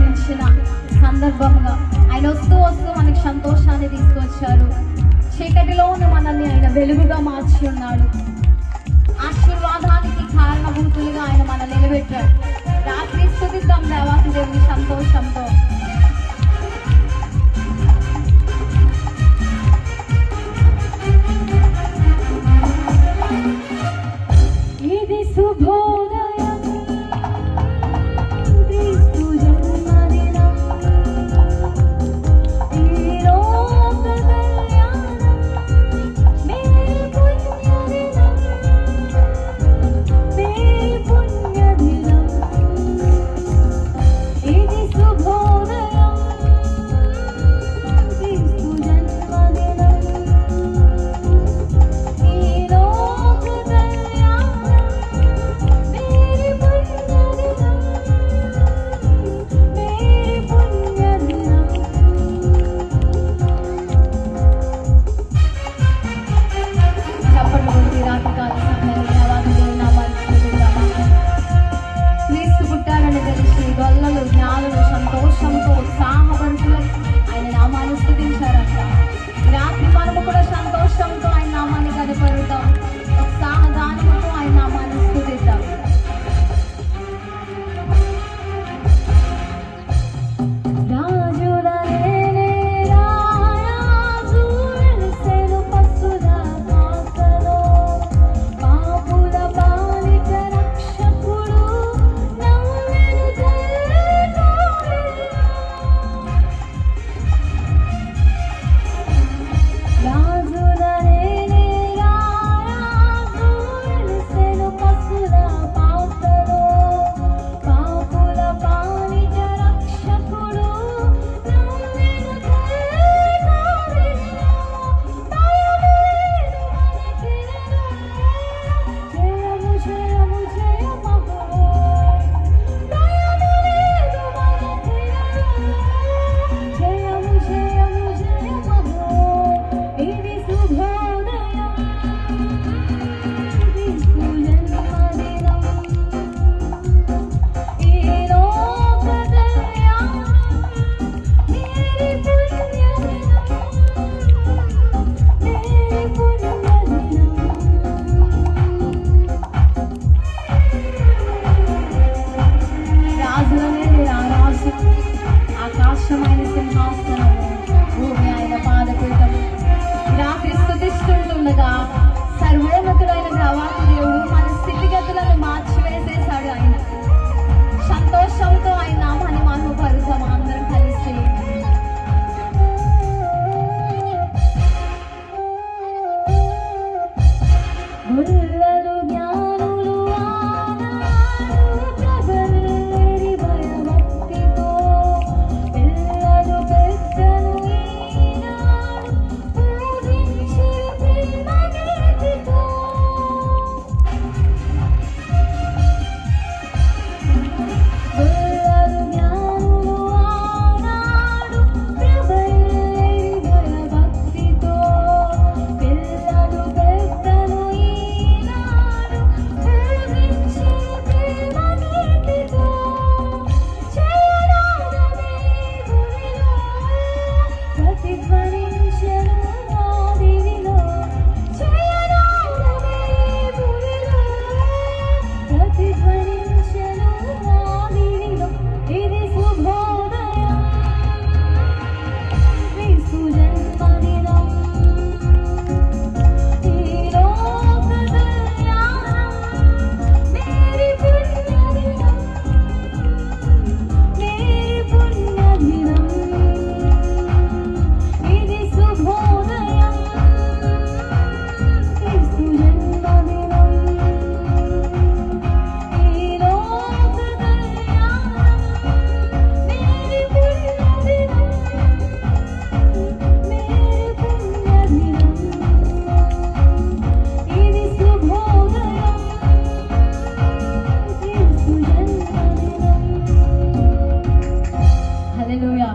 జన్మించిన సందర్భంగా ఆయన వస్తూ వస్తూ మనకి సంతోషాన్ని తీసుకొచ్చారు. చీకటిలోని మనల్ని ఆయన వెలుగుగా మార్చి ఉన్నాడు. ఆశీర్వాదానికి కారణభూతులుగా ఆయన మనల్ని నిలబెట్టాడు. రాత్రి స్తుతిద్దాం దేవాతి దేవుని సంతోషంతో. ఇది శుభోదయం, క్రీస్తు జన్మదినం, ఈ లోక కళ్యాణం, మేరీ పుణ్యదినం, మేరీ పుణ్యదినం. ఇది శుభోదయం, క్రీస్తు జన్మదినం, ఈ లోక కళ్యాణం, మేరీ పుణ్యదినం, మేరీ పుణ్యదినం. చప్పట్లు కొట్టి రాత్రికాల సమయంలో దేవాది దేవుని నామాన్ని స్తుతిద్దామా. క్రీస్తు పుట్టారని తెలిసి గొల్లలు జ్ఞానులు సంతోషంతో ఉత్సాహభరితులై ఆయన నామాన్ని స్తుతించారంట. రాత్రి మనము కూడా సంతోషంతో ఆయన నామాన్ని కనపరుద్దాం, ఉత్సాహదానముతో ఆయన నామాన్ని స్తుతిద్దాం. రాజులనే రారాజు వెలిసెను పశుల పాకలో, పాపుల పాలిట రక్షకుడు నవ్వెను జయకారిలో. రాజులనే రారాజు వెలిసెను పశుల పాకలో, పాపుల పాలిట రక్షకుడు నవ్వెను జయకారిలో. భయమేదు మనకిరలో, జయము జయము జయమహో. భయమేదు మనకిరలో, జయము జయము జయమహో. ఇది శుభోదయం, క్రీస్తు జన్మదినం, ఈ లోక కళ్యాణం, మేరీ పుణ్యదినం, మేరీ పుణ్యదినం. రాజులనే రారాజు, ఆకాశమైన సింహాసనము, భూమి ఆయన పాదపీఠం. రాత్రి స్తుతిస్తుండగా సర్వోన్నతుడైన దేవాతి దేవుడు మన స్థితిగతులను మార్చివేసేశాడు. ఆయన సంతోషంతో ఆయన నామాన్ని మహిమపరుద్దాం అందరం కలిసి. గుర్రలు జ్ఞానులు ఆనాడు ప్రబలేరి భయభక్తితో, పిల్లలు పెద్దలు ఈనాడు పూజించి ప్రేమగీతితో. గుర్రలు జ్ఞానులు ఆనాడు ప్రబలేరి భయభక్తితో, పిల్లలు పెద్దలు ఈనాడు పూజించి ప్రేమగీతితో. జయనాదమే భూమిలో ప్రతిధ్వనించెను ఆదిలో, జయనాదమే భూమిలో ప్రతిధ్వనించెను ఆదిలో. ఇది శుభోదయం, క్రీస్తు జన్మదినం, ఈ లోక కళ్యాణం, మేరీ పుణ్యదినం, మేరీ పుణ్యదినం. ఇది శుభోదయం, క్రీస్తు జన్మదినం, ఈ లోక కళ్యాణం, మేరీ పుణ్యదినం, మేరీ పుణ్యదినం. ఇది శుభోదయం, క్రీస్తు జన్మదినం. హల్లెలూయా.